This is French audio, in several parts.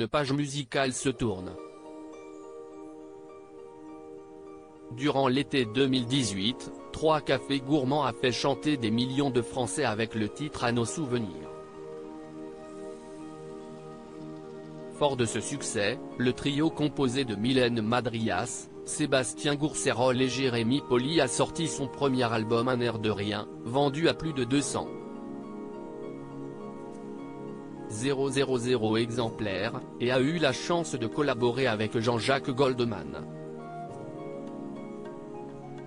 une page musicale se tourne. Durant l'été 2018, 3 cafés gourmands a fait chanter des millions de Français avec le titre À nos souvenirs. Fort de ce succès, le trio composé de Mylène Madrias, Sébastien Gourcerol et Jérémy Poli a sorti son premier album Un air de rien, vendu à plus de 200 000 exemplaires, et a eu la chance de collaborer avec Jean-Jacques Goldman.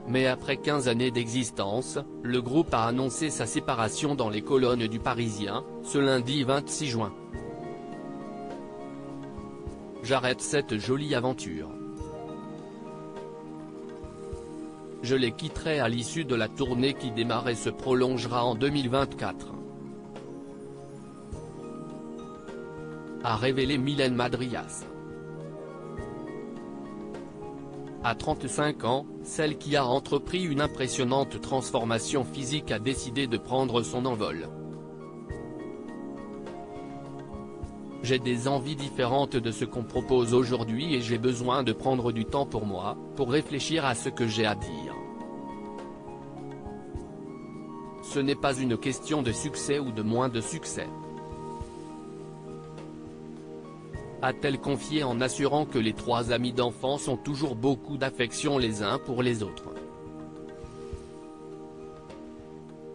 Mais après 15 années d'existence, le groupe a annoncé sa séparation dans les colonnes du Parisien, ce lundi 26 juin. J'arrête cette jolie aventure. Je les quitterai à l'issue de la tournée qui démarre et se prolongera en 2024. A révélé Mylène Madrias. À 35 ans, celle qui a entrepris une impressionnante transformation physique a décidé de prendre son envol. J'ai des envies différentes de ce qu'on propose aujourd'hui et j'ai besoin de prendre du temps pour moi, pour réfléchir à ce que j'ai à dire. Ce n'est pas une question de succès ou de moins de succès. A-t-elle confié en assurant que les 3 amis d'enfance ont toujours beaucoup d'affection les uns pour les autres.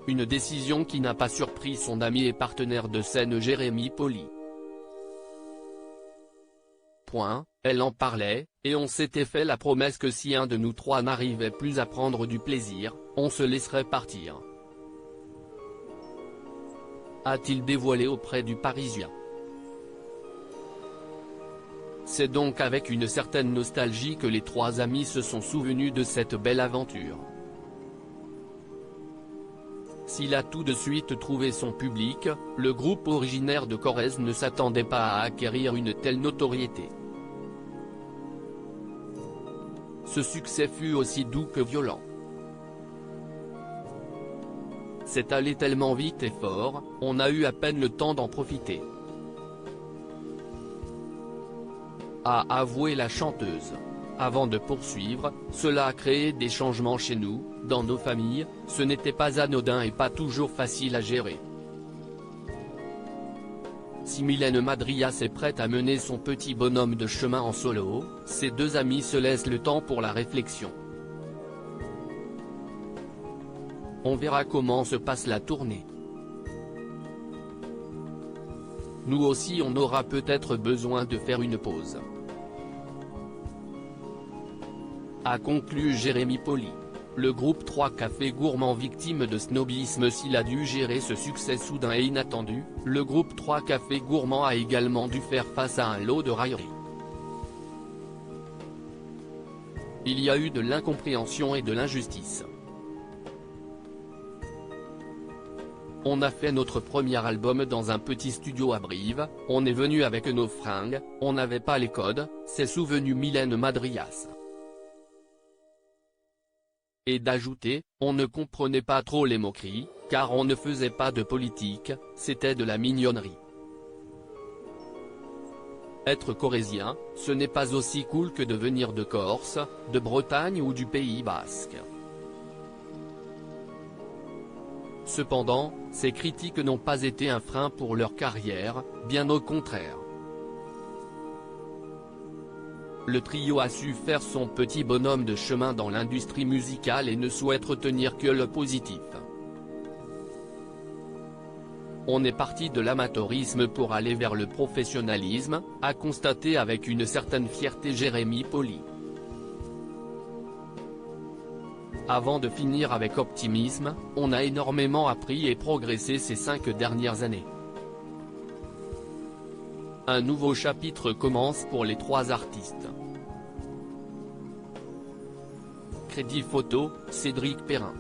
Une décision qui n'a pas surpris son ami et partenaire de scène Jérémy Poli. Elle en parlait, et on s'était fait la promesse que si un de nous 3 n'arrivait plus à prendre du plaisir, on se laisserait partir. A-t-il dévoilé auprès du Parisien. C'est donc avec une certaine nostalgie que les 3 amis se sont souvenus de cette belle aventure. S'il a tout de suite trouvé son public, le groupe originaire de Corrèze ne s'attendait pas à acquérir une telle notoriété. Ce succès fut aussi doux que violent. C'est allé tellement vite et fort, on a eu à peine le temps d'en profiter. A avoué la chanteuse. Avant de poursuivre, cela a créé des changements chez nous, dans nos familles, ce n'était pas anodin et pas toujours facile à gérer. Si Mylène Madrias est prête à mener son petit bonhomme de chemin en solo, ses 2 amis se laissent le temps pour la réflexion. On verra comment se passe la tournée. Nous aussi on aura peut-être besoin de faire une pause. A conclu Jérémy Poli. Le groupe 3 cafés gourmands victime de snobisme. S'il a dû gérer ce succès soudain et inattendu, le groupe 3 cafés gourmands a également dû faire face à un lot de railleries. Il y a eu de l'incompréhension et de l'injustice. On a fait notre premier album dans un petit studio à Brive, on est venu avec nos fringues, on n'avait pas les codes, s'est souvenu Mylène Madrias. Et d'ajouter, on ne comprenait pas trop les moqueries, car on ne faisait pas de politique, c'était de la mignonnerie. Être corrézien, ce n'est pas aussi cool que de venir de Corse, de Bretagne ou du Pays Basque. Cependant, ces critiques n'ont pas été un frein pour leur carrière, bien au contraire. Le trio a su faire son petit bonhomme de chemin dans l'industrie musicale et ne souhaite retenir que le positif. On est parti de l'amateurisme pour aller vers le professionnalisme, a constaté avec une certaine fierté Jérémy Poli. Avant de finir avec optimisme, on a énormément appris et progressé ces 5 dernières années. Un nouveau chapitre commence pour les 3 artistes. Crédit photo, Cédric Perrin.